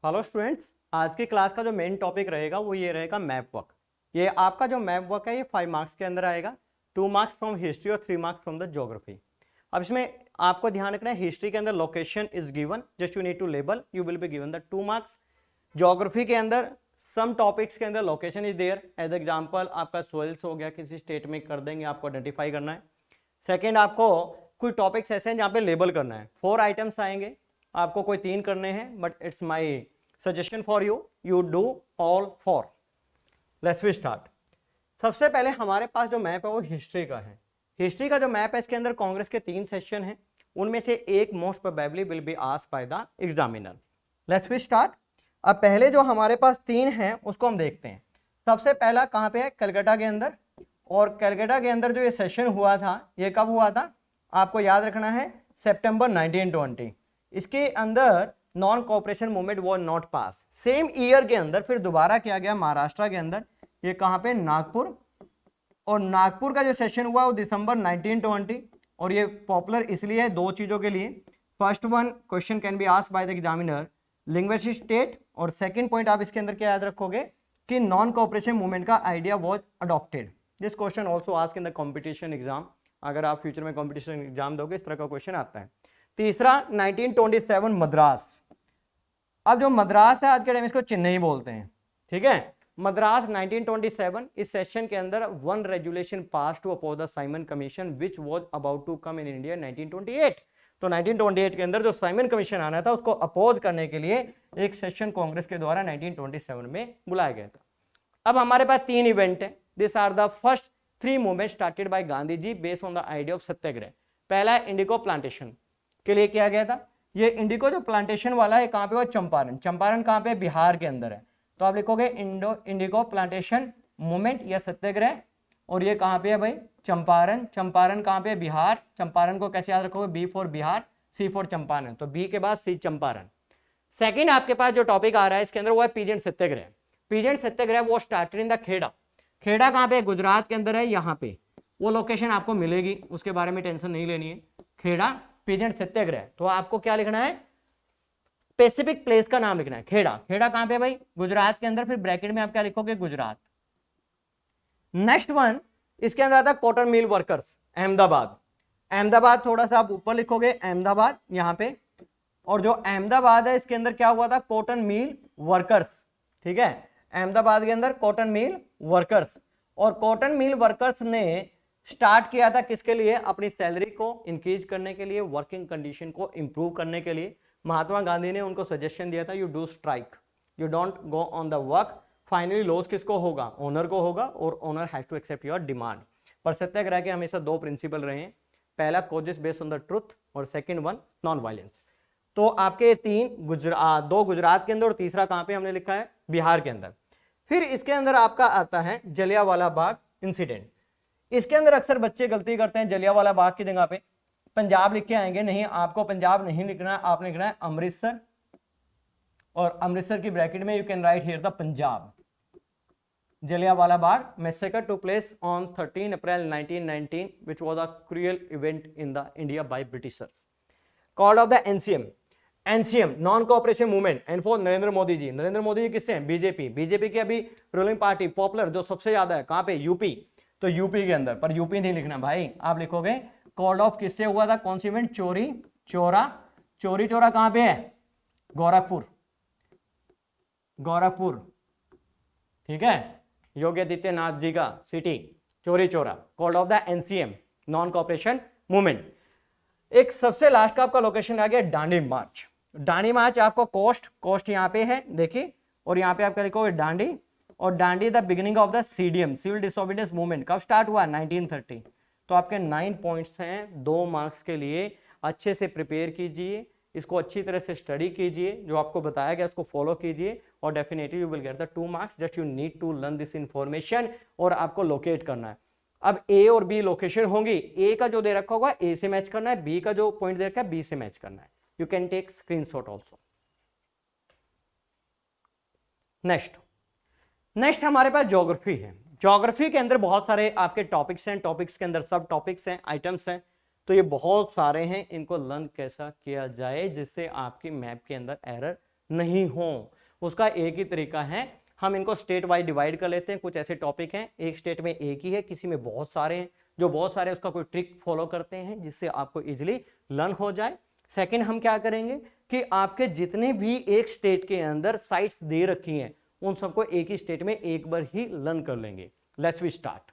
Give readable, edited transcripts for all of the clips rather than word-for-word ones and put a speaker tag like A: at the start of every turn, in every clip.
A: Hello students, आज की class का जो मेन टॉपिक रहेगा वो ये रहेगा मैप वर्क। ये आपका जो मैप वर्क है ये 5 मार्क्स के अंदर आएगा। 2 मार्क्स फ्रॉम हिस्ट्री और 3 मार्क्स फ्रॉम द ज्योग्राफी। अब इसमें आपको ध्यान रखना है, हिस्ट्री के अंदर location is given, just you need to label, you will be given the 2 marks. Geography के अंदर सम टॉपिक्स के अंदर location is there, as example आपका सोइल्स हो गया, किसी स्टेट में कर देंगे, आपको आइडेंटिफाई करना है। सेकेंड, आपको कुछ टॉपिक्स ऐसे हैं जहाँ पे लेबल करना है। 4 आइटम्स आएंगे, आपको कोई 3 करने हैं, but it's my suggestion for you, you do all 4। Let's we start. सबसे पहले हमारे पास जो मैप है वो हिस्ट्री का है। हिस्ट्री का जो मैप है इसके अंदर कांग्रेस के 3 सेक्शन हैं, उनमें से एक most probably will be asked by the examiner. Let's we start. अब पहले जो हमारे पास 3 हैं उसको हम देखते हैं। सबसे पहला कहाँ पे है? कलकत्ता के अंदर। और कलकत्ता के अंदर जो ये सेशन हुआ था ये कब हुआ था? आपको याद रखना है, सितंबर 1920। इसके अंदर non cooperation movement was not pass. Same year के अंदर फिर दोबारा किया गया महाराष्ट्र के अंदर, ये कहां पे? नागपुर। और नागपुर का जो सेशन हुआ वो दिसंबर 1920। और ये पॉपुलर इसलिए है 2 चीजों के लिए। First one, question can be asked by the examiner, linguistic state. और सेकंड पॉइंट आप इसके अंदर क्या याद रखोगे कि नॉन कोऑपरेशन मूवमेंट का idea was adopted. This question also asked in the competition exam. अगर आप फ्यूचर में कॉम्पिटिशन एग्जाम दोगे इस तरह का क्वेश्चन आता है। तीसरा, 1927 मद्रास। अब जो मद्रास है आज के टाइम इसको चेन्नई बोलते हैं, ठीक है। मद्रास 1927, इस सेशन के अंदर one resolution pass to oppose the Simon commission which was about to come in India 1928। तो 1928 के अंदर जो साइमन कमीशन आना था उसको अपोज करने के लिए एक सेशन कांग्रेस के द्वारा 1927 में बुलाया गया था। अब हमारे पास 3 इवेंट है। This are the first 3 movement started by Gandhi ji based on the idea of satyagraha. पहला इंडिको प्लांटेशन के लिए किया गया था। ये इंडिको जो प्लांटेशन वाला है कहाँ पे? वो चंपारण। चंपारण कहाँ पे? बिहार के अंदर है। तो आप लिखोगे इंडिको प्लांटेशन मूवमेंट या सत्याग्रह। और ये कहाँ पे है भाई? चंपारण। चंपारण कहाँ पे? बिहार। चंपारण को कैसे याद रखोगे? B for Bihar, C for Champaran. तो बी के बाद सी चंपारण। सेकेंड आपके पास जो टॉपिक आ रहा है इसके अंदर वो है पीजेंट सत्याग्रह। पीजेंट सत्याग्रह वो started in the Kheda. Kheda कहाँ पे? गुजरात के अंदर है, यहाँ पे। वो लोकेशन आपको मिलेगी, उसके बारे में टेंशन नहीं लेनी है। खेड़ा पीजेंट सत्याग्रह। तो आपको क्या लिखना है? स्पेसिफिक प्लेस का नाम लिखना है। खेड़ा। खेड़ा कहां पे भाई? गुजरात के अंदर। फिर ब्रैकेट में आप क्या लिखोगे? गुजरात। नेक्स्ट वन, इसके अंदर आता है cotton mill workers, Ahmedabad. Ahmedabad थोड़ा सा आप ऊपर लिखोगे, अहमदाबाद यहां पे। और जो अहमदाबाद है इसके अंदर क्या हुआ था? कॉटन मिल वर्कर्स, ठीक है। अहमदाबाद के अंदर कॉटन मिल वर्कर्स। और कॉटन मिल वर्कर्स ने स्टार्ट किया था किसके लिए? अपनी सैलरी को इंक्रीज करने के लिए, वर्किंग कंडीशन को इंप्रूव करने के लिए। महात्मा गांधी ने उनको सजेशन दिया था, you do strike, you don't go on the work. Finally loss किसको होगा? ओनर को होगा, और owner has to accept your demand. पर सत्याग्रह के हमेशा 2 प्रिंसिपल रहे हैं, पहला causes based on the truth, और सेकंड वन नॉन वायलेंस। तो आपके 2 गुजरात के अंदर और तीसरा कहां पे हमने लिखा है? बिहार के अंदर। फिर इसके अंदर आपका आता है जलियांवाला बाग इंसिडेंट। इसके अंदर अक्सर बच्चे गलती करते हैं, जलियांवाला बाग की जगह पे पंजाब लिख के आएंगे। नहीं, आपको पंजाब नहीं लिखना है, आपने लिखना है अमृतसर। और अमृतसर की ब्रैकेट में you can write here the Punjab. Jallianwala Bagh massacre took place on 13 April 1919 which was a cruel event in the India by Britishers. Called of the NCM, NCM non cooperation movement, and for Narendra Modi ji. Narendra Modi ji किससे हैं? BJP. BJP की अभी ruling party popular जो सबसे ज्यादा है कहां पे? यूपी। तो यूपी के अंदर, पर यूपी नहीं लिखना भाई, आप लिखोगे कॉल्ड ऑफ किससे हुआ था? कौन सी इवेंट? चोरी चोरा। चोरी चोरा कहां पे है? गोरखपुर। गोरखपुर, ठीक है। योगी आदित्यनाथ जी का सिटी चोरी चोरा। Called off the NCM non cooperation movement. एक सबसे लास्ट का आपका लोकेशन आ गया डांडी मार्च। डांडी मार्च आपको कोस्ट यहाँ पे है, देखिए। और यहाँ पे आप क्या लिखोगे? डांडी। और Dandi the beginning of the CDM, civil disobedience movement, कब स्टार्ट हुआ? 1930। तो आपके 9 पॉइंट्स हैं 2 मार्क्स के लिए। अच्छे से प्रिपेयर कीजिए, इसको अच्छी तरह से स्टडी कीजिए, जो आपको बताया गया उसको फॉलो कीजिए, और definitely you will get the 2 marks. Just you need to learn this information, और आपको लोकेट करना है। अब ए और बी लोकेशन होंगी, ए का जो दे रखा होगा ए से मैच करना है, बी का जो पॉइंट दे रखा है बी से मैच करना है। You can take screenshot also. Next हमारे पास ज्योग्राफी है। ज्योग्राफी के अंदर बहुत सारे आपके टॉपिक्स हैं, टॉपिक्स के अंदर सब टॉपिक्स हैं, आइटम्स हैं। तो ये बहुत सारे हैं, इनको लर्न कैसा किया जाए जिससे आपकी मैप के अंदर एरर नहीं हो। उसका एक ही तरीका है, हम इनको स्टेट वाइज डिवाइड कर लेते हैं। कुछ ऐसे टॉपिक हैं एक स्टेट में एक ही है, किसी में बहुत सारे हैं, जो बहुत सारे उसका कोई ट्रिक फॉलो करते हैं जिससे आपको इजीली लर्न हो जाए। सेकंड हम क्या करेंगे कि आपके जितने भी एक स्टेट के अंदर साइट्स दे रखी हैं उन सबको एक ही स्टेट में एक बार ही लर्न कर लेंगे। Let's we start.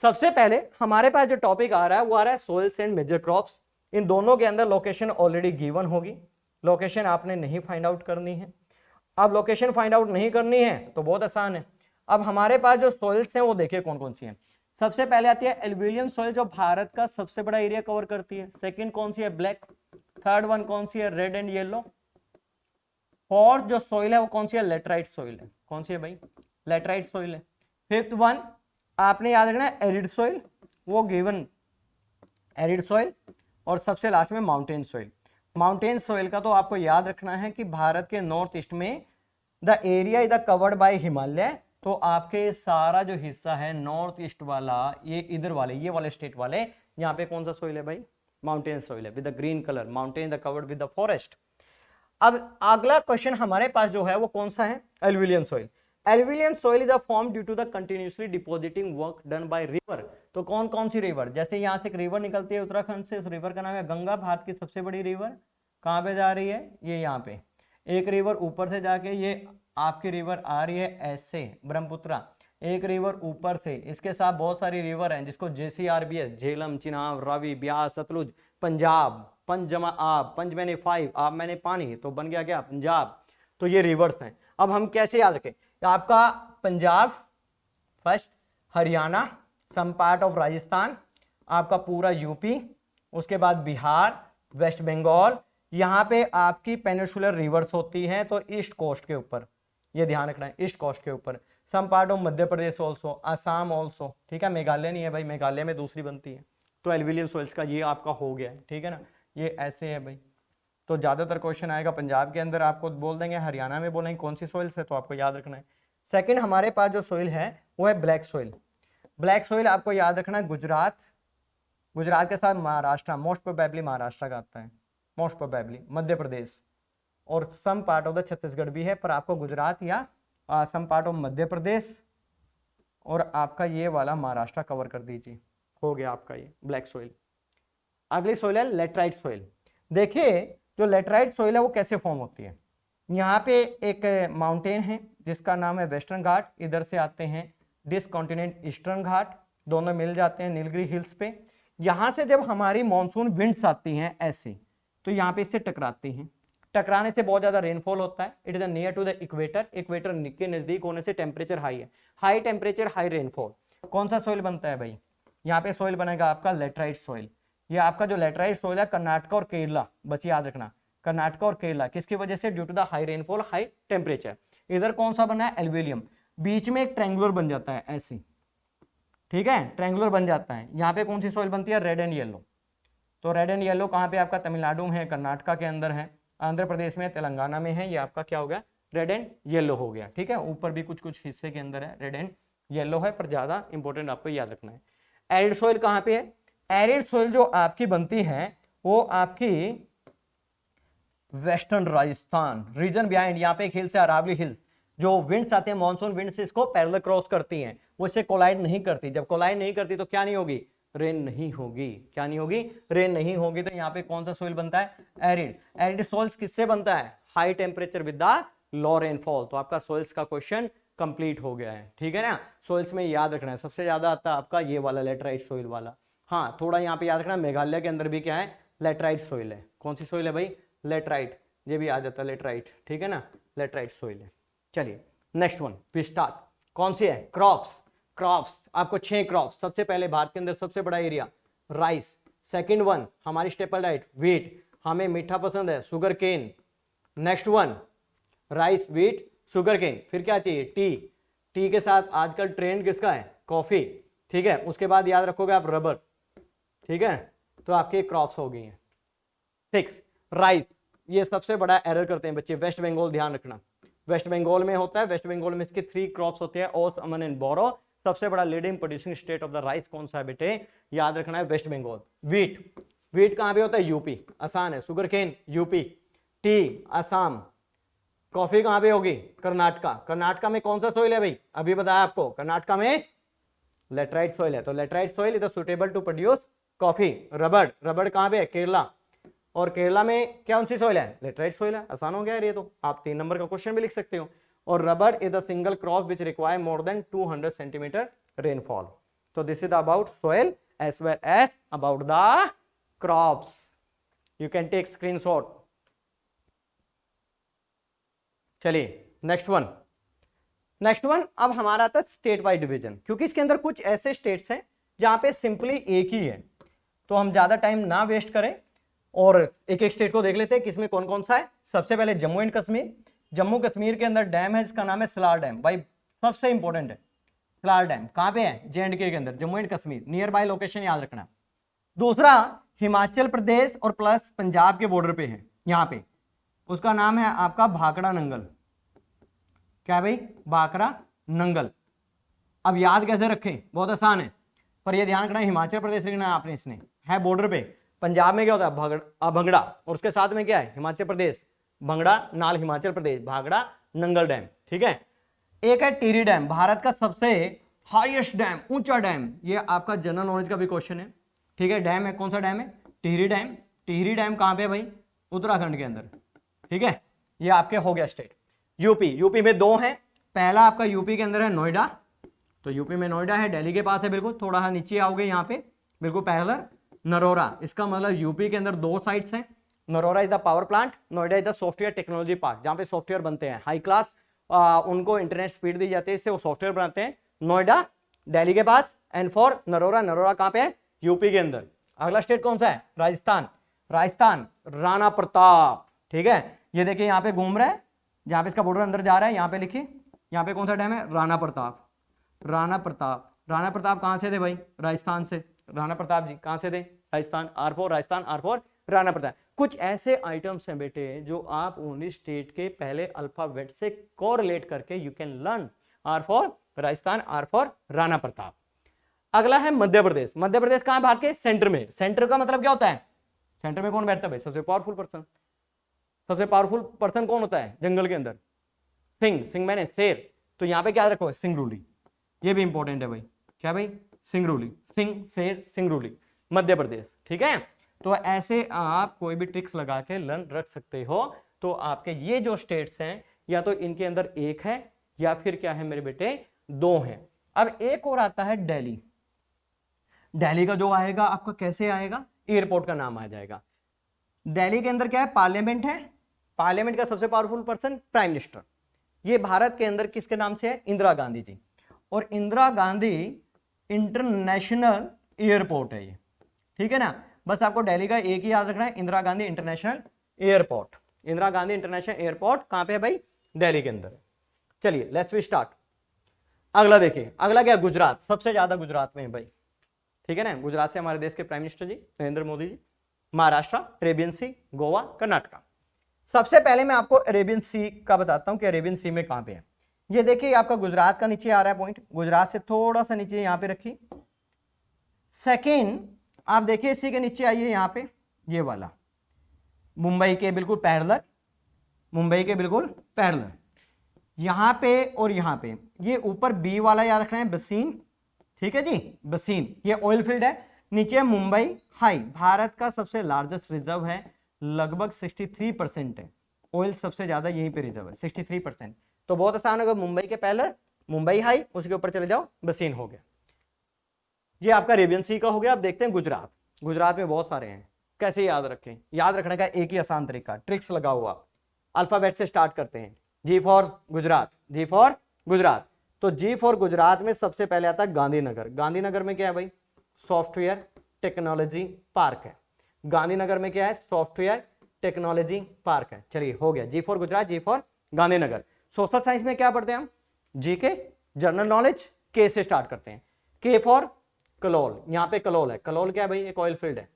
A: सबसे पहले हमारे पास जो टॉपिक आ रहा है वो आ रहा है सोइल्स एंड मेजर क्रॉप्स। इन दोनों के अंदर लोकेशन ऑलरेडी गिवन होगी, लोकेशन आपने नहीं फाइंड आउट करनी है। अब लोकेशन फाइंड आउट नहीं करनी है तो बहुत आसान है। अब हमारे पास जो सोइल्स हैं वो देखिए कौन कौन सी हैं। सबसे पहले आती है एल्यूवियल सोइल जो भारत का सबसे बड़ा एरिया कवर करती है। सेकंड कौन सी है, ब्लैक। थर्ड वन कौन सी है, रेड एंड येलो। फोर्थ जो सोइल है वो कौन सी है, लेटराइट सोइल है। कौन सी है भाई, लेटराइट सोइल है। फिफ्थ वन आपने याद रखना है एरिड सोइल, वो गिवन एरिड सोइल। और सबसे लास्ट में माउंटेन सोइल। माउंटेन सोइल का तो आपको याद रखना है कि भारत के नॉर्थ ईस्ट में the area is covered by Himalaya. तो आपके सारा जो हिस्सा है नॉर्थ ईस्ट वाला, ये इधर वाले, ये वाले स्टेट वाले, यहाँ पे कौन सा सोइल है भाई, माउंटेन सोइल है with the green colour. Mountain the covered with the forest. अब अगला क्वेश्चन हमारे पास जो है वो कौन सा है, alluvial soil. Alluvial soil is a form due to the continuously depositing work done by river. तो कौन कौन सी रिवर, जैसे यहाँ से एक रिवर निकलती है उत्तराखंड से, उस रिवर का नाम है गंगा, भारत की सबसे बड़ी रिवर। कहाँ पे जा रही है, ये यहाँ पे। एक रिवर ऊपर से जाके ये आपकी रिवर आ रही है ऐसे, ब्रह्मपुत्रा। एक रिवर ऊपर से, इसके साथ बहुत सारी रिवर हैं जिसको JCRBS, झेलम, चिनाब, रावी, ब्यास, सतलुज, पंजाब, पंज जमा आप, पंज मैंने 5, आप मैंने पानी, तो बन गया क्या, पंजाब। तो ये रिवर्स हैं। अब हम कैसे याद रखें, आपका Punjab first, Haryana, some part of Rajasthan, आपका पूरा यूपी, उसके बाद बिहार, वेस्ट बंगाल। यहाँ पे आपकी पेनिनसुलर रिवर्स होती है तो ईस्ट कोस्ट के ऊपर, ये ध्यान रखना है, ईस्ट कोस्ट के ऊपर। Some part of Madhya Pradesh also, Assam also, ठीक है। मेघालय नहीं है भाई, मेघालय में दूसरी बनती है। तो एल्यूवियल सोइल्स का ये आपका हो गया है, ठीक है ना, ये ऐसे है भाई। तो ज्यादातर क्वेश्चन आएगा पंजाब के अंदर, आपको बोल देंगे, हरियाणा में बोलेंगे कौन सी सोइल्स है, तो आपको याद रखना है। सेकंड हमारे पास जो सोइल है वो है ब्लैक सोइल। ब्लैक सोइल आपको याद रखना है गुजरात, गुजरात के साथ महाराष्ट्र, मोस्ट प्रोबेबली महाराष्ट्र का आता है, मोस्ट प्रोबेबली मध्य प्रदेश, और some part of the Chhattisgarh भी है, पर आपको गुजरात या सम पार्ट ऑफ मध्य प्रदेश और आपका ये वाला महाराष्ट्र कवर कर दीजिए, हो गया आपका ये ब्लैक सोइल। अगली सोइल है लेटराइट सोइल। देखिए जो लेटराइट सोइल है वो कैसे फॉर्म होती है। यहाँ पे एक माउंटेन है जिसका नाम है वेस्टर्न घाट, इधर से आते हैं डिसकॉन्टिनेंट ईस्टर्न घाट, दोनों मिल जाते हैं नीलगिरी हिल्स पे। यहाँ से जब हमारी मॉनसून विंड्स आती हैं ऐसे, तो यहाँ पे इससे टकराती हैं, टकराने से बहुत ज्यादा रेनफॉल होता है। It is near to the equator, equator के नजदीक होने से टेम्परेचर हाई है, हाई टेम्परेचर हाई रेनफॉल। कौन सा सोइल बनता है भाई, यहाँ पे सोइल बनेगा आपका लेटराइट सोइल। ये आपका जो लेटराइट सोइल है कर्नाटक और केरला, बस याद रखना, कर्नाटक और केरला, किसकी वजह से, due to the high rainfall high temperature. इधर कौन सा बना है, एल्यूविलियम, बीच में एक ट्रायंगुलर बन जाता है ऐसे, ठीक है, ट्रायंगुलर बन जाता है। यहाँ पे कौन सी सोइल बनती है, रेड एंड येलो। तो रेड एंड येलो कहाँ पे आपका, तमिलनाडु में है, कर्नाटका के अंदर है, आंध्र प्रदेश में, तेलंगाना में है। ये आपका क्या हो गया, रेड एंड येलो हो गया, ठीक है। ऊपर भी कुछ कुछ हिस्से के अंदर है रेड एंड येलो है, पर ज्यादा इंपॉर्टेंट आपको याद रखना है। एरिड सोइल कहाँ पे है, एरिड सोइल जो आपकी बनती है वो आपकी वेस्टर्न राजस्थान रीजन बिहाइंड, यहाँ पे एक हिल्स है अरावली हिल्स, जो विंड्स आते हैं मॉनसून विंड्स इसको पैरेलल क्रॉस करती हैं, वो इससे कोलाइड नहीं करती। जब कोलाइड नहीं करती तो क्या नहीं होगी, रेन नहीं होगी। क्या नहीं होगी, रेन नहीं होगी। तो यहाँ पे कौन सा सोइल बनता है, एरिड। एरिड सोइल्स किससे बनता है, high temperature with the low rainfall. तो आपका सोइल्स का क्वेश्चन कंप्लीट हो गया है, ठीक है ना। सोइल्स में याद रखना है, सबसे ज्यादा आता है आपका ये वाला लेटराइट सोइल वाला। हाँ थोड़ा यहाँ पे याद रखना, मेघालय के अंदर भी क्या है, लेटराइट सोइल है। कौन सी सोइल है भाई, लेटराइट, ये भी आ जाता है लेटराइट, ठीक है ना, लेटराइट सोइल है। चलिए नेक्स्ट वन वी स्टार्ट। कौन सी है, क्रॉप्स। क्रॉप्स आपको 6 क्रॉप्स, सबसे पहले भारत के अंदर सबसे बड़ा एरिया राइस। सेकंड वन हमारी स्टेपल डाइट व्हीट, हमें मीठा पसंद है, sugar cane. Next one rice wheat sugar cane, फिर क्या चाहिए, टी। टी के साथ आजकल ट्रेंड किसका है, कॉफी, ठीक है। उसके बाद याद रखोगे आप रबर, ठीक है। तो आपके क्रॉप्स हो गई हैं। 6 राइस, ये सबसे बड़ा एरर करते हैं बच्चे, वेस्ट बंगाल ध्यान रखना, वेस्ट बंगाल में होता है। वेस्ट बंगाल में इसके 3 क्रॉप्स होते हैं, ओस, अमन एंड बोरो। सबसे बड़ा leading producing state of the rice कौन सा है बेटे, याद रखना है वेस्ट बंगाल। व्हीट, व्हीट कहाँ पे होता है, यूपी, आसान है। Sugar cane UP, tea Assam, coffee कहाँ पे होगी? कर्नाटका। कर्नाटका में कौन सा सोइल है भाई? अभी बताया आपको, कर्नाटका में लेटराइट सोइल है। तो laterite soil is suitable to produce coffee. रबड़, रबड़ कहाँ पे है? केरला। और केरला में कौन सी सोइल है? लेटराइट सोइल है। आसान हो गया ये तो, आप 3 नंबर का क्वेश्चन भी लिख सकते हो। और rubber is a single crop which require more than 200 centimetre rainfall. तो this is about soil as well as about the crops. You can take screenshot. चलिए नेक्स्ट वन। नेक्स्ट वन अब हमारा आता है स्टेट वाइज डिवीजन, क्योंकि इसके अंदर कुछ ऐसे स्टेट्स हैं जहां पे सिंपली एक ही है, तो हम ज्यादा टाइम ना वेस्ट करें और एक एक स्टेट को देख लेते हैं किसमें कौन कौन सा है। सबसे पहले जम्मू एंड कश्मीर। जम्मू कश्मीर के अंदर डैम है जिसका नाम है सलार डैम। भाई सबसे इंपॉर्टेंट है सलार डैम। कहां पे है? J&K के अंदर, Jammu and Kashmir. Near by location याद रखना। दूसरा हिमाचल प्रदेश और प्लस पंजाब के बॉर्डर पे है, यहां पे उसका नाम है आपका भाखड़ा नंगल। क्या भाई? भाखड़ा नंगल। अब याद कैसे रखें? बहुत आसान है, पर यह ध्यान रखना हिमाचल प्रदेश लिखना है आपने, इसने है बॉर्डर पे। पंजाब में क्या होता है? भंगड़ा, और उसके साथ में क्या है? हिमाचल प्रदेश। भंगड़ा नाल हिमाचल प्रदेश, भाखड़ा नंगल डैम। ठीक है। एक है टिहरी डैम, भारत का सबसे हाईएस्ट डैम, ऊंचा डैम। ये आपका जनरल नॉलेज का भी क्वेश्चन है। ठीक है। डैम है, कौन सा डैम है? टिहरी डैम। टिहरी डैम कहां पे है भाई? उत्तराखंड के अंदर। ठीक है। ये आपके हो गया स्टेट। यूपी, यूपी में 2 हैं। पहला आपका यूपी के अंदर है नोएडा, तो यूपी में नोएडा है, दिल्ली के पास है बिल्कुल। थोड़ा सा नीचे आओगे यहाँ पे बिल्कुल पैरेलल नरोरा। इसका मतलब यूपी के अंदर 2 साइट्स हैं। Narora is the power plant, Noida is the software technology park, जहाँ पे सॉफ्टवेयर बनते हैं हाई क्लास। उनको इंटरनेट स्पीड दी जाती है, इससे वो सॉफ्टवेयर बनाते हैं। नोएडा दिल्ली के पास, एंड फॉर नरोरा, नरोरा कहाँ पे है? यूपी के अंदर। अगला स्टेट कौन सा है? राजस्थान। राजस्थान राणा प्रताप। ठीक है। ये देखिए यहाँ पे घूम रहा है, जहाँ पे इसका बॉर्डर अंदर जा रहा है, यहाँ पे लिखिए। यहाँ पे कौन सा डैम है? राणा प्रताप। राणा प्रताप। राणा प्रताप कहाँ से थे भाई? राजस्थान से। राणा प्रताप जी कहाँ से थे? राजस्थान। R4 Rajasthan, R4 Rana Pratap. कुछ ऐसे आइटम्स हैं बेटे जो आप ओनली स्टेट के पहले अल्फाबेट से कोरिलेट करके you can learn. R4 Rajasthan, R4 Rana Pratap. अगला है मध्य प्रदेश। मध्य प्रदेश कहाँ है? भारत के सेंटर में। सेंटर का मतलब क्या होता है? सेंटर में कौन बैठता है भाई? सबसे पावरफुल पर्सन। सबसे पावरफुल पर्सन कौन होता है जंगल के अंदर? सिंह। सिंह मैंने शेर। तो यहाँ पे क्या रखो? सिंगरूली। ये भी इंपॉर्टेंट है भाई। क्या भाई? सिंगरूली। सिंह, शेर, सिंगरूली, मध्य प्रदेश। ठीक है। तो ऐसे आप कोई भी ट्रिक्स लगा के लर्न रख सकते हो। तो आपके ये जो स्टेट्स हैं, या तो इनके अंदर एक है या फिर क्या है मेरे बेटे? 2 हैं। अब एक और आता है दिल्ली। दिल्ली का जो आएगा आपका कैसे आएगा? एयरपोर्ट का नाम आ जाएगा। दिल्ली के अंदर क्या है? पार्लियामेंट है। पार्लियामेंट का सबसे पावरफुल पर्सन प्राइम मिनिस्टर। ये भारत के अंदर किसके नाम से है? इंदिरा गांधी जी। और इंदिरा गांधी इंटरनेशनल एयरपोर्ट है ये। ठीक है ना। बस आपको दिल्ली का एक ही याद रखना है, Indira Gandhi international airport. Indira Gandhi international airport कहां पे है भाई? दिल्ली के अंदर। चलिए लेट्स वी स्टार्ट। अगला देखिए, अगला क्या? गुजरात। सबसे ज्यादा गुजरात में है भाई। ठीक है ना। गुजरात से हमारे देश के प्राइम मिनिस्टर जी नरेंद्र मोदी जी। महाराष्ट्र, अरेबियन सी, गोवा, कर्नाटका। सबसे पहले मैं आपको अरेबियन सी का बताता हूं कि अरेबियन सी में कहां पे है। ये देखिए आपका गुजरात का नीचे आ रहा है पॉइंट, गुजरात से थोड़ा सा नीचे यहां पे रखिए। सेकेंड आप देखिए इसी के नीचे आइए, यहां पे ये वाला मुंबई के बिल्कुल पैरेलल, मुंबई के बिल्कुल पैरेलल यहां पे और यहां पे। ये ऊपर बी वाला याद रखना है, बसीन। ठीक है जी, बसीन। ये ऑयल फील्ड है। नीचे मुंबई हाई, भारत का सबसे लार्जेस्ट रिजर्व है, लगभग 63% है। ऑयल सबसे ज्यादा यहीं पे रिजर्व है, 63%। तो बहुत आसान होगा, मुंबई के पैरेलल, मुंबई हाई, उसके ऊपर चले जाओ, बसीन हो गया। ये आपका अरेबियन सी का हो गया। अब देखते हैं गुजरात। गुजरात में बहुत सारे हैं, कैसे याद रखें? याद रखने का एक ही आसान तरीका, ट्रिक्स लगा हुआ। अल्फाबेट से स्टार्ट करते हैं। G for Gujarat, G for Gujarat. तो जी फॉर गुजरात में सबसे पहले आता है गांधीनगर। गांधीनगर में क्या है भाई? सॉफ्टवेयर टेक्नोलॉजी पार्क है। गांधीनगर में क्या है? सॉफ्टवेयर टेक्नोलॉजी पार्क है। चलिए हो गया, G for Gujarat, G for Gandhinagar. Social science में क्या पढ़ते हैं हम? जी के, जनरल नॉलेज, के से स्टार्ट करते हैं। के फॉर कलोल। यहाँ पे कलोल है। कलोल क्या है भाई? एक ऑयल फील्ड है,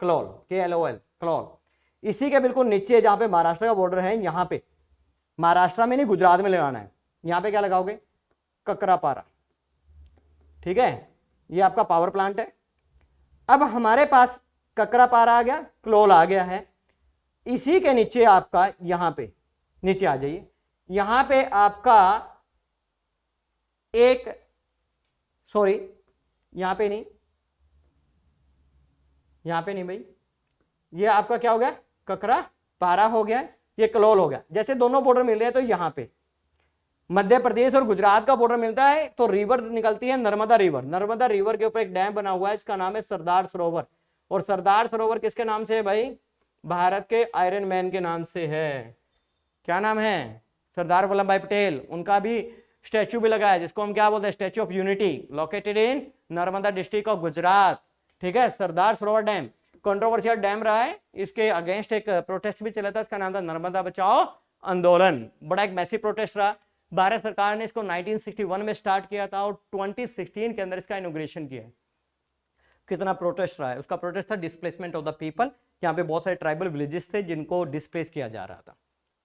A: कलोल, KLOL, कलोल। इसी के बिल्कुल नीचे जहां पे महाराष्ट्र का बॉर्डर है, यहाँ पे महाराष्ट्र में नहीं गुजरात में लगाना है। यहाँ पे क्या लगाओगे? ककरापारा। ठीक है, ये आपका पावर प्लांट है। अब हमारे पास ककरापारा आ गया, कलोल आ गया है। इसी के नीचे आपका यहाँ पे नीचे आ जाइए। यहां पे आपका एक, सॉरी यहां पे नहीं, यहां पे नहीं भाई, ये आपका क्या हो गया, ककरा पारा हो गया, ये कलोल हो गया। जैसे दोनों बॉर्डर मिल रहे हैं तो यहां पे मध्य प्रदेश और गुजरात का बॉर्डर मिलता है तो रिवर निकलती है नर्मदा रिवर। नर्मदा रिवर के ऊपर एक डैम बना हुआ है, इसका नाम है सरदार सरोवर। और सरदार सरोवर किसके नाम से है भाई, भारत के आयरन मैन के नाम से है। क्या नाम है, सरदार वल्लभ भाई पटेल। उनका भी स्टैच्यू भी लगा है जिसको हम क्या बोलते हैं, statue of unity, located in Narmada district of Gujarat. ठीक है, Sardar Sarovar dam controversial dam रहा है, इसके अगेंस्ट एक प्रोटेस्ट भी चला था, इसका नाम था नर्मदा बचाओ आंदोलन। बड़ा एक मैसिव प्रोटेस्ट रहा। भारत सरकार ने इसको 1961 में स्टार्ट किया था और 2016 के अंदर इसका इनॉग्रेशन किया है। कितना प्रोटेस्ट रहा है, उसका प्रोटेस्ट था डिस्प्लेसमेंट ऑफ द पीपल। यहाँ पे बहुत सारे ट्राइबल विलेजेस थे जिनको डिस्प्लेस किया जा रहा था।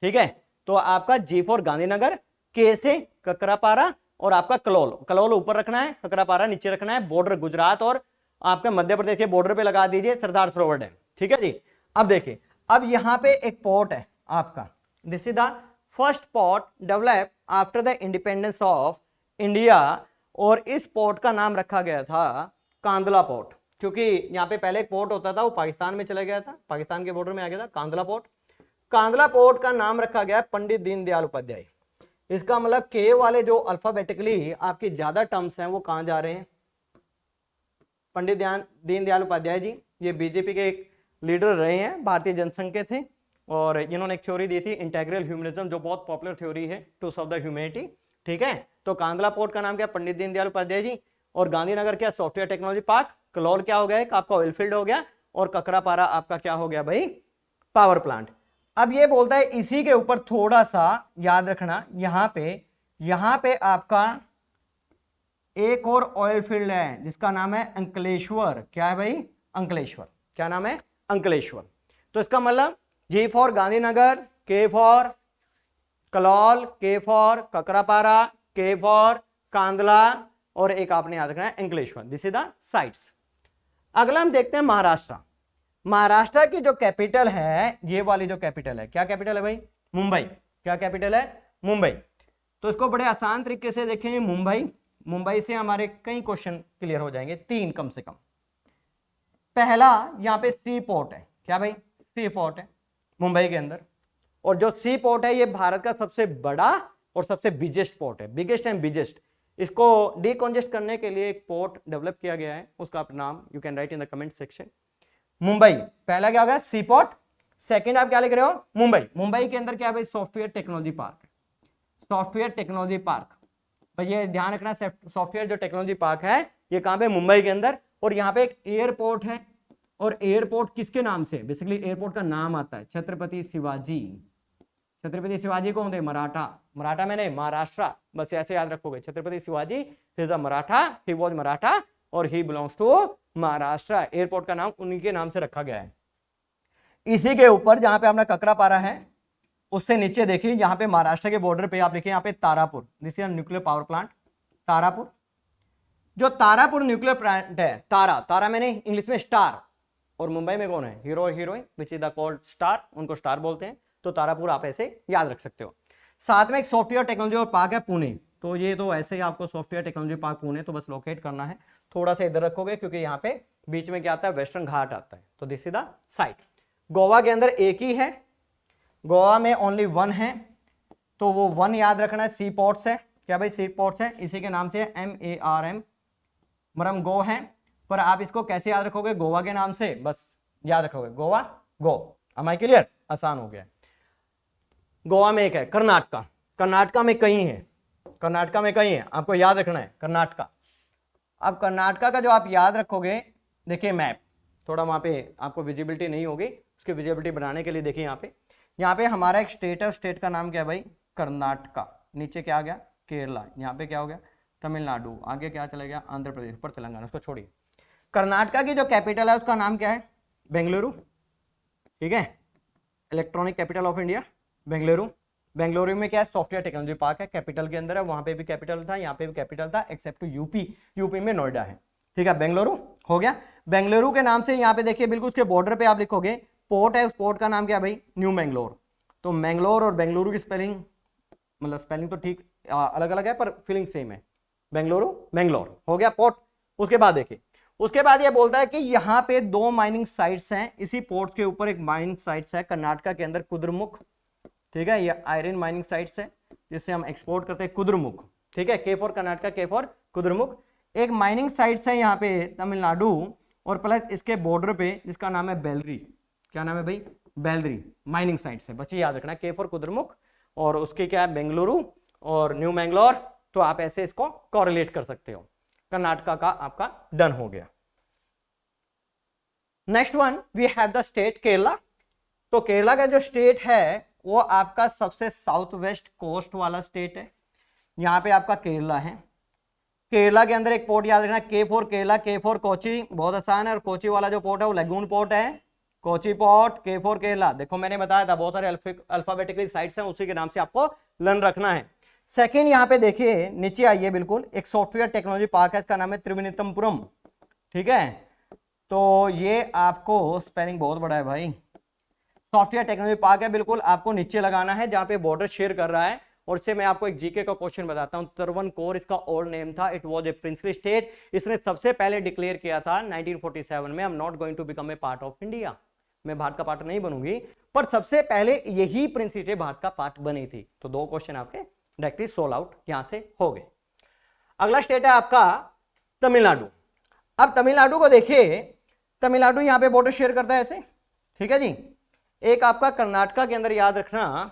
A: ठीक है, तो आपका जी फॉर गांधीनगर, के से ककरापारा और आपका कलोल। कलोल ऊपर रखना है, ककरापारा नीचे रखना है। बॉर्डर गुजरात और आपके मध्य प्रदेश के बॉर्डर पे लगा दीजिए सरदार सरोवर डैम। ठीक है जी। अब देखिए, अब यहाँ पे एक पोर्ट है आपका, this is the first port develop after the independence of India. और इस पोर्ट का नाम रखा गया था कांदला पोर्ट, क्योंकि यहाँ पे पहले एक पोर्ट होता था वो पाकिस्तान में चला गया था, पाकिस्तान के बॉर्डर में आ गया था कांदला पोर्ट। कांदला पोर्ट का नाम रखा गया पंडित दीनदयाल उपाध्याय। इसका मतलब के वाले जो अल्फाबेटिकली आपकी ज्यादा टर्म्स हैं वो कहां जा रहे हैं, पंडित दीनदयाल उपाध्याय जी। ये बीजेपी के एक लीडर रहे हैं, भारतीय जनसंघ के थे, और इन्होंने एक थ्योरी दी थी इंटेग्रल ह्यूमनिज्म, जो बहुत पॉपुलर थ्योरी है टू सर्व द ह्यूमैनिटी। ठीक है, तो कांदला पोर्ट का नाम क्या, पंडित दीनदयाल उपाध्याय जी। और गांधीनगर क्या, सॉफ्टवेयर टेक्नोलॉजी पार्क। कलोल क्या हो गया, एक आपका ऑयल फील्ड हो गया। और ककरापारा आपका क्या हो गया भाई, पावर प्लांट। अब ये बोलता है इसी के ऊपर थोड़ा सा याद रखना, यहां पे आपका एक और ऑयल फील्ड है जिसका नाम है अंकलेश्वर। क्या है भाई, अंकलेश्वर। क्या नाम है, अंकलेश्वर। तो इसका मतलब जी फॉर गांधीनगर, के फॉर कलोल, के फॉर ककरापारा, के फॉर कांदला, और एक आपने याद रखना है Ankleshwar. This is the sites. अगला हम देखते हैं महाराष्ट्र। महाराष्ट्र की जो कैपिटल है, ये वाली जो कैपिटल है, क्या कैपिटल है भाई, मुंबई। क्या कैपिटल है, मुंबई। तो इसको बड़े आसान तरीके से देखें, मुंबई। मुंबई से हमारे कई क्वेश्चन क्लियर हो जाएंगे, 3 कम से कम। पहला, यहां पे सी पोर्ट है। क्या भाई, सी पोर्ट है मुंबई के अंदर। और जो सी पोर्ट है ये भारत का सबसे बड़ा और सबसे बिगेस्ट पोर्ट है, बिगेस्ट एंड बिगेस्ट। इसको डीकॉन्जेस्ट करने के लिए एक पोर्ट डेवलप किया गया है, उसका नाम you can right in the comment section. Mumbai पहला क्या होगा, सी पोर्ट। सेकंड आप क्या लिख रहे हो, मुंबई। मुंबई के अंदर क्या है भाई, software technology park. Software technology park, भाई ये ध्यान रखना, सॉफ्टवेयर जो टेक्नोलॉजी पार्क है ये कहां पे, मुंबई के अंदर। और यहाँ पे एक एयरपोर्ट है, और एयरपोर्ट किसके नाम से, बेसिकली एयरपोर्ट का नाम आता है छत्रपति शिवाजी। छत्रपति शिवाजी कौन थे, मराठा। मराठा में नहीं, महाराष्ट्र, बस ऐसे याद रखोगे। Chhatrapati Shivaji is a Maratha, he was Maratha और he belongs to Maharashtra. Airport का नाम उन्हीं के नाम से रखा गया है। इसी के ऊपर जहां पे अपना ककरापारा है, उससे नीचे देखिए, यहाँ पे महाराष्ट्र के बॉर्डर पे आप देखिए, यहाँ पे Tarapur, this is nuclear power plant Tarapur. जो तारापुर न्यूक्लियर प्लांट है, तारा मैंने इंग्लिश में स्टार, और मुंबई में कौन है, hero heroine, which is the called star, उनको स्टार बोलते हैं। तो तारापुर आप ऐसे याद रख सकते हो। साथ में एक सॉफ्टवेयर टेक्नोलॉजी और पार्क है पुणे। तो ये तो ऐसे ही आपको सॉफ्टवेयर टेक्नोलॉजी पार्क पुणे तो बस लोकेट करना है, थोड़ा सा इधर रखोगे क्योंकि यहाँ पे बीच में क्या आता है, वेस्टर्न घाट आता है। तो this is the site. Goa के अंदर एक ही है, गोवा में ओनली 1 है, तो वो 1 याद रखना है। सी पोर्ट्स है, क्या भाई, सी पोर्ट्स है, इसी के नाम से MARM, मरम गो है। पर आप इसको कैसे याद रखोगे, गोवा के नाम से बस याद रखोगे, गोवा गो। am I क्लियर, आसान हो गया। गोवा में एक है, कर्नाटका। कर्नाटका में कहीं है, कर्नाटका में कहीं है, आपको याद रखना है कर्नाटका। अब कर्नाटका का जो आप याद रखोगे, देखिए मैप, थोड़ा वहां पे आपको विजिबिलिटी नहीं होगी, उसकी विजिबिलिटी बनाने के लिए देखिए यहाँ पे हमारा एक स्टेट है, स्टेट का नाम क्या है भाई, कर्नाटका। नीचे क्या आ गया, केरला। यहाँ पे क्या हो गया, तमिलनाडु। आगे क्या चला गया, आंध्र प्रदेश, ऊपर तेलंगाना। उसको छोड़िए। कर्नाटका की जो कैपिटल है उसका नाम क्या है, बेंगलुरु। ठीक है, electronic capital of India Bengaluru. Bengaluru में क्या है, सॉफ्टवेयर टेक्नोलॉजी पार्क है, कैपिटल के अंदर है। वहां पे भी कैपिटल था, यहाँ पे भी कैपिटल था, एक्सेप्ट टू यूपी में नोएडा है। ठीक है, बेंगलुरु हो गया। बेंगलुरु के नाम से यहाँ पे देखिए, बिल्कुल उसके बॉर्डर पे आप लिखोगे पोर्ट है, उस पोर्ट का नाम क्या है भाई, न्यू बेंगलोर। तो मैंगलोर और बेंगलुरु की स्पेलिंग, मतलब स्पेलिंग तो ठीक अलग अलग है पर फीलिंग सेम है, बेंगलुरु बेंगलोर हो गया पोर्ट। उसके बाद देखिए, उसके बाद ये बोलता है कि यहाँ पे 2 माइनिंग साइट्स हैं, इसी पोर्ट के ऊपर एक माइनिंग साइट्स है कर्नाटका के अंदर, कुद्रमुख, ठीक है, ये आयरन माइनिंग साइट्स है जिससे हम एक्सपोर्ट करते हैं, कुद्रमुख, ठीक है, के फॉर कर्नाटका, के फॉर कुद्रमुख। एक माइनिंग साइट्स है यहाँ पे तमिलनाडु, और प्लस इसके बॉर्डर पे जिसका नाम है बेलरी, क्या नाम है भाई, बेलरी माइनिंग साइट्स है, बस ये याद रखना, के फॉर कुद्रमुख, और उसके क्या है बेंगलुरु और न्यू मैंगलोर, तो आप ऐसे इसको कॉरिलेट कर सकते हो। कर्नाटका का आपका डन हो गया। Next one we have the state Kerala. तो केरला का जो स्टेट है वो आपका सबसे साउथ वेस्ट कोस्ट वाला स्टेट है, यहाँ पे आपका केरला है। केरला के अंदर एक पोर्ट याद रखना, के फॉर केरला, के फॉर कोची, बहुत आसान है, और कोची वाला जो पोर्ट है वो लगून पोर्ट है, कोची पोर्ट, के फॉर केरला। देखो मैंने बताया था बहुत सारे अल्फाबेटिकली साइट्स हैं, उसी के नाम से आपको लर्न रखना है। सेकेंड यहाँ पे देखिए नीचे आइए, बिल्कुल एक सॉफ्टवेयर टेक्नोलॉजी पार्क है, इसका नाम है त्रिवेणीतमपुरम, ठीक है। तो ये आपको स्पेलिंग बहुत बड़ा है भाई, सॉफ्टवेयर टेक्नोलॉजी पार्क है, बिल्कुल आपको नीचे लगाना है जहां पे बॉर्डर शेयर कर रहा है। और इससे मैं आपको एक जीके का क्वेश्चन बताता हूं, त्रवणकोर इसका ओल्ड नेम था, it was a princely state, इसने सबसे पहले डिक्लेयर किया था 1947 में, I am not going to become a part of India, मैं भारत का पार्ट नहीं बनूंगी, पर सबसे पहले यही प्रिंसली स्टेट भारत का पार्ट बनी थी। तो 2 क्वेश्चन आपके डायरेक्टली सोल्व आउट यहां से हो गए। अगला स्टेट है आपका तमिलनाडु। अब तमिलनाडु को देखिए, तमिलनाडु यहां पे बॉर्डर शेयर करता है ऐसे, ठीक है जी। एक आपका कर्नाटका के अंदर याद रखना,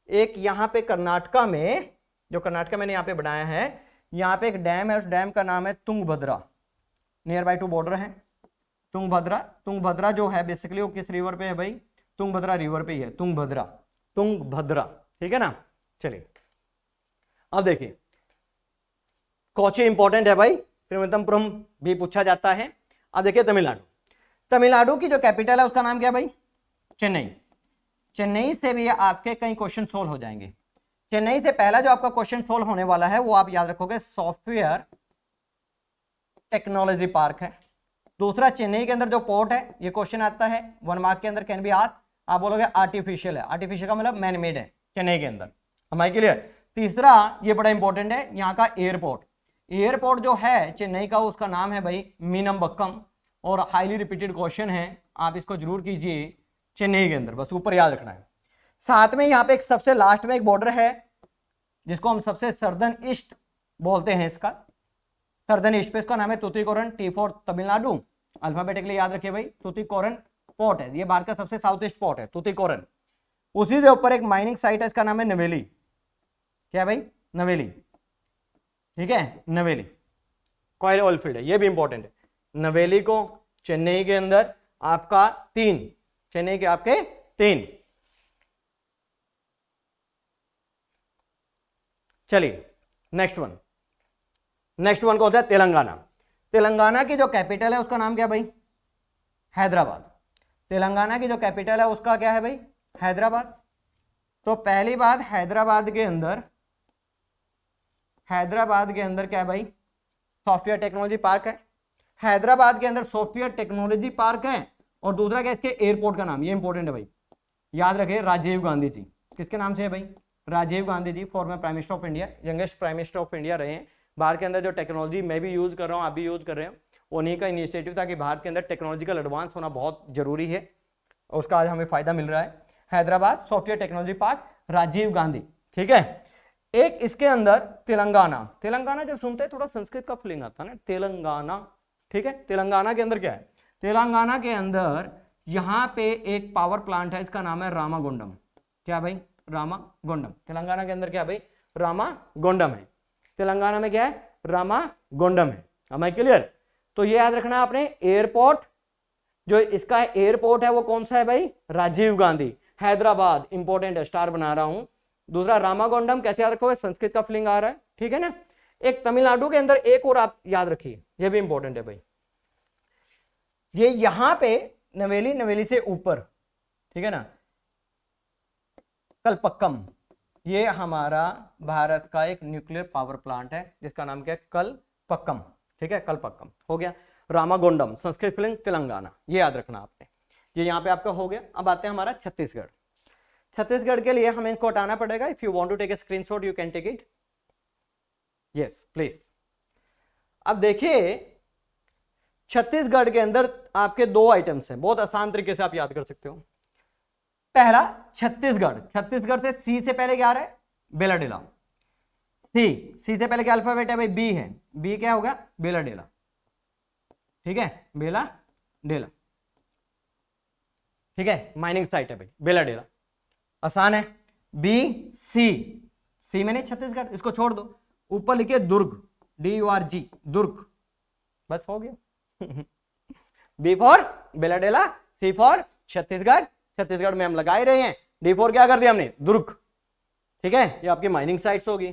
A: एक यहाँ पे कर्नाटका में, जो कर्नाटका मैंने यहाँ पे बनाया है, यहाँ पे एक डैम है, उस डैम का नाम है Tungabhadra, near by two border है तुंगभद्रा। तुंगभद्रा जो है बेसिकली वो किस रिवर पे है भाई, तुंगभद्रा रिवर पे ही है, तुंगभद्रा, तुंगभद्रा, ठीक है ना। चलिए अब देखिए, कोची इंपॉर्टेंट है भाई, त्रिवेणीतमपुरम भी पूछा जाता है। अब देखिए तमिलनाडु, तमिलनाडु की जो कैपिटल है उसका नाम क्या है भाई, चेन्नई। चेन्नई से भी आपके कई क्वेश्चन सोल्व हो जाएंगे। चेन्नई से पहला जो आपका क्वेश्चन सोल्व होने वाला है वो आप याद रखोगे सॉफ्टवेयर टेक्नोलॉजी पार्क है। दूसरा चेन्नई के अंदर जो पोर्ट है, ये क्वेश्चन आता है 1 मार्क के अंदर, कैन बी आस्क्ड, आप बोलोगे आर्टिफिशियल है, आर्टिफिशियल का मतलब मैन मेड है चेन्नई के अंदर, हमारे क्लियर। तीसरा ये बड़ा इंपॉर्टेंट है, यहाँ का एयरपोर्ट, एयरपोर्ट जो है चेन्नई का उसका नाम है भाई मीनमबक्कम, और हाईली रिपीटेड क्वेश्चन है, आप इसको जरूर कीजिए चेन्नई के अंदर, बस ऊपर याद रखना है। साथ में यहाँ पे एक सबसे लास्ट में एक बॉर्डर है जिसको हम सबसे सर्दर्न ईस्ट बोलते हैं, इसका सर्दर्न ईस्ट पे इसका नाम है Tuticorin, T for Tamil Nadu, alphabetically याद रखिए भाई, तूतीकोरन पोर्ट है, ये भारत का सबसे साउथ ईस्ट पोर्ट है तूतीकोरन। उसी के ऊपर एक माइनिंग साइट है, इसका नाम है नवेली, क्या है भाई, नवेली, ठीक है, नवेली कॉयल ऑयल फील्ड है, ये भी इंपॉर्टेंट है। नवेली को चेन्नई के अंदर आपका 3, चेन्नई के आपके 3। चलिए नेक्स्ट वन, नेक्स्ट वन कौन सा है, तेलंगाना। तेलंगाना की जो कैपिटल है उसका नाम क्या है भाई, हैदराबाद। तेलंगाना की जो कैपिटल है उसका क्या है भाई, हैदराबाद। तो पहली बात, हैदराबाद के अंदर, हैदराबाद के अंदर क्या है भाई, सॉफ्टवेयर टेक्नोलॉजी पार्क है, हैदराबाद के अंदर सॉफ्टवेयर टेक्नोलॉजी पार्क है। और दूसरा क्या, इसके एयरपोर्ट का नाम, ये इंपॉर्टेंट है भाई, याद रखिए राजीव गांधी जी, किसके नाम से है भाई, Rajiv Gandhi ji, former prime minister of India, youngest prime minister of India रहे हैं। भारत के अंदर जो टेक्नोलॉजी मैं भी यूज कर रहा हूँ, आप भी यूज कर रहे हैं, उन्हीं का इनिशिएटिव था कि भारत के अंदर टेक्नोलॉजिकल एडवांस होना बहुत जरूरी है, और उसका आज हमें फायदा मिल रहा है। Hyderabad software technology park, Rajiv Gandhi, ठीक है। एक इसके अंदर तेलंगाना, तेलंगाना जब सुनते हैं थोड़ा संस्कृत का फीलिंग आता है ना, तेलंगाना, ठीक है। तेलंगाना के अंदर क्या है, तेलंगाना के अंदर यहाँ पे एक पावर प्लांट है, इसका नाम है रामागुंडम, क्या भाई, रामागुंडम। तेलंगाना के अंदर क्या है भाई, रामागुंडम है, तेलंगाना में क्या है, रामागुंडम है, हमें क्लियर। तो ये याद रखना आपने, एयरपोर्ट जो इसका एयरपोर्ट है वो कौन सा है भाई, राजीव गांधी। हैदराबाद इंपॉर्टेंट है, स्टार बना रहा हूं। दूसरा रामागुंडम, कैसे याद रखोगे, संस्कृत का फीलिंग आ रहा है, ठीक है ना। एक तमिलनाडु के अंदर एक और आप याद रखिए, ये भी इंपॉर्टेंट है भाई, ये यहां पे नवेली, नवेली से ऊपर, ठीक है ना, कलपक्कम, ये हमारा भारत का एक न्यूक्लियर पावर प्लांट है जिसका नाम क्या है, कलपक्कम, ठीक है, कलपक्कम हो गया। रामागुंडम संस्कृत फीलिंग तेलंगाना, ये याद रखना आपने, ये यहाँ पे आपका हो गया। अब आते हैं हमारा छत्तीसगढ़। छत्तीसगढ़ के लिए हमें इसको हटाना पड़ेगा। If you want to take a screenshot you can take it, yes please. अब देखिए छत्तीसगढ़ के अंदर आपके दो आइटम्स हैं, बहुत आसान तरीके से आप याद कर सकते हो। पहला छत्तीसगढ़, छत्तीसगढ़ से सी से पहले क्या आ रहा है, बेलाडेला। सी से पहले क्या अल्फाबेट है भाई, बी है, बी क्या होगा, बेलाडेला, ठीक है, बेलाडेला, ठीक है, माइनिंग साइट है भाई बेलाडेला, आसान है। बी सी, सी मैंने छत्तीसगढ़, इसको छोड़ दो, ऊपर लिखिए दुर्ग, DURG, दुर्ग, बस हो गया। B for Bailadila, C for Chhattisgarh, Chhattisgarh में हम लगा ही रहे हैं, डी फॉर क्या कर दिया हमने, दुर्ग, ठीक है, ये आपकी माइनिंग साइट्स होगी।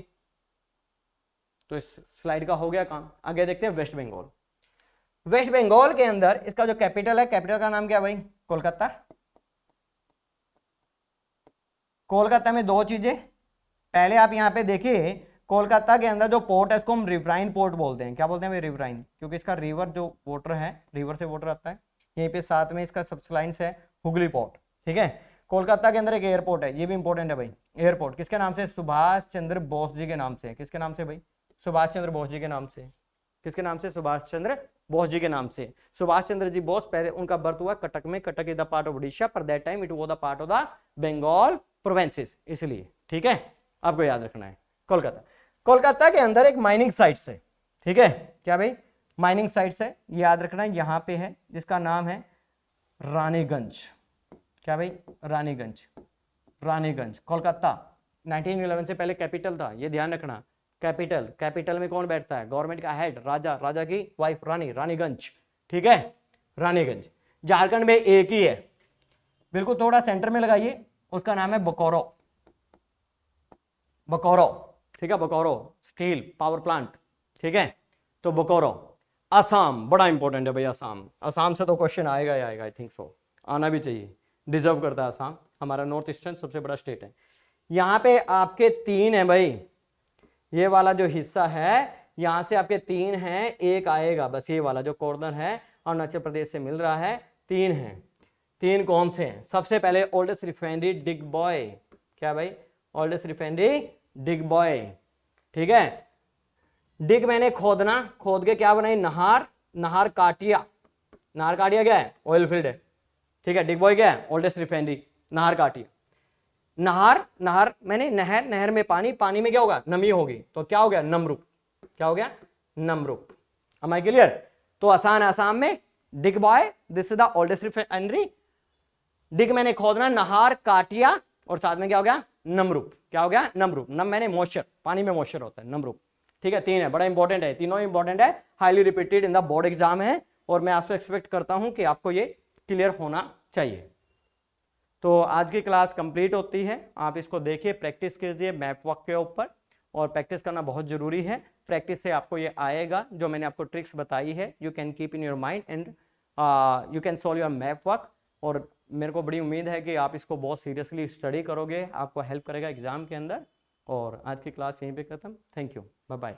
A: तो इस स्लाइड का हो गया काम। आगे देखते हैं वेस्ट बंगाल। वेस्ट बंगाल के अंदर इसका जो कैपिटल है, कैपिटल का नाम क्या है भाई, कोलकाता। कोलकाता में दो चीजें, पहले आप यहां पे देखिए कोलकाता के अंदर जो पोर्ट है इसको हम रिवराइन पोर्ट बोलते हैं। क्या बोलते हैं भाई, रिवराइन, क्योंकि इसका रिवर जो वाटर है, रिवर से वाटर आता है। यहीं पे साथ में इसका सबस्लाइंस है हुगली पोर्ट, ठीक है। कोलकाता के अंदर एक एयरपोर्ट है, ये भी इंपॉर्टेंट है भाई। एयरपोर्ट किसके नाम से, सुभाष चंद्र बोस जी के नाम से। किसके नाम से भाई, सुभाष चंद्र बोस जी के नाम से। किसके नाम से, सुभाष चंद्र बोस जी के नाम से। सुभाष चंद्र जी बोस, पहले उनका बर्थ हुआ कटक में, Cuttack is the part of Orissa, पर that time it was the part of the Bengal provinces, इसलिए, ठीक है, आपको याद रखना है। कोलकाता, कोलकाता के अंदर एक माइनिंग साइट्स है, ठीक है, क्या भाई, माइनिंग साइट्स है, याद रखना है, यहां पे है, जिसका नाम है रानीगंज। क्या भाई, रानीगंज, रानीगंज, कोलकाता 1911 से पहले कैपिटल था, ये ध्यान रखना। कैपिटल, कैपिटल में कौन बैठता है, गवर्नमेंट का हेड, राजा, राजा की वाइफ रानी, रानीगंज, ठीक है, रानीगंज। झारखंड में एक ही है, बिल्कुल थोड़ा सेंटर में लगाइए, उसका नाम है बोकारो, बोकारो, ठीक है, बोकारो स्टील पावर प्लांट, ठीक है, तो बोकारो। असम बड़ा इंपॉर्टेंट है भाई, असम, असम से तो क्वेश्चन आएगा ही आएगा, आई थिंक सो, आना भी चाहिए, डिजर्व करता है असम, हमारा नॉर्थ ईस्टर्न सबसे बड़ा स्टेट है। यहाँ पे आपके 3 है भाई, ये वाला जो हिस्सा है यहां से आपके 3 हैं, एक आएगा बस, ये वाला जो कॉर्नर है अरुणाचल प्रदेश से मिल रहा है, 3 हैं। 3 कौन से हैं, सबसे पहले ओल्डेस्ट रिफाइनरी डिग बॉय, क्या भाई, ओल्डेस्ट रिफाइनरी डिग बॉय, ठीक है। डिग मैंने खोदना, खोद के क्या बनाई, नहर, नहर काटिया, नहर काटिया क्या है, ऑयल फील्ड है, ठीक है। डिग बॉय क्या है, ओल्डेस्ट रिफाइनरी, नहर काटिया। नहर, नहर मैंने नहर, नहर में पानी, पानी में क्या होगा, नमी होगी, तो क्या हो गया, नमरूप, क्या हो गया, नमरूप। am I clear? तो आसान, आसाम में Digboi, this is the oldest refinery. Dig मैंने खोदना, नहर काटिया, और साथ में क्या हो गया, नमरूप, क्या हो गया, नमरूप। नम मैंने मॉइस्चर, पानी में मॉइस्चर होता है, नमरूप, ठीक है। 3 है, बड़ा इंपॉर्टेंट है, तीनों इंपॉर्टेंट है, highly repeated in the board exam है, और मैं आपसे एक्सपेक्ट करता हूं कि आपको ये क्लियर होना चाहिए। तो आज की क्लास कंप्लीट होती है, आप इसको देखिए, प्रैक्टिस कीजिए मैप वर्क के ऊपर, और प्रैक्टिस करना बहुत जरूरी है। प्रैक्टिस से आपको ये आएगा, जो मैंने आपको ट्रिक्स बताई है, you can keep in your mind and you can solve your map work. और मेरे को बड़ी उम्मीद है कि आप इसको बहुत सीरियसली स्टडी करोगे, आपको हेल्प करेगा एग्जाम के अंदर। और आज की क्लास यहीं पे खत्म, थैंक यू, बाय बाय।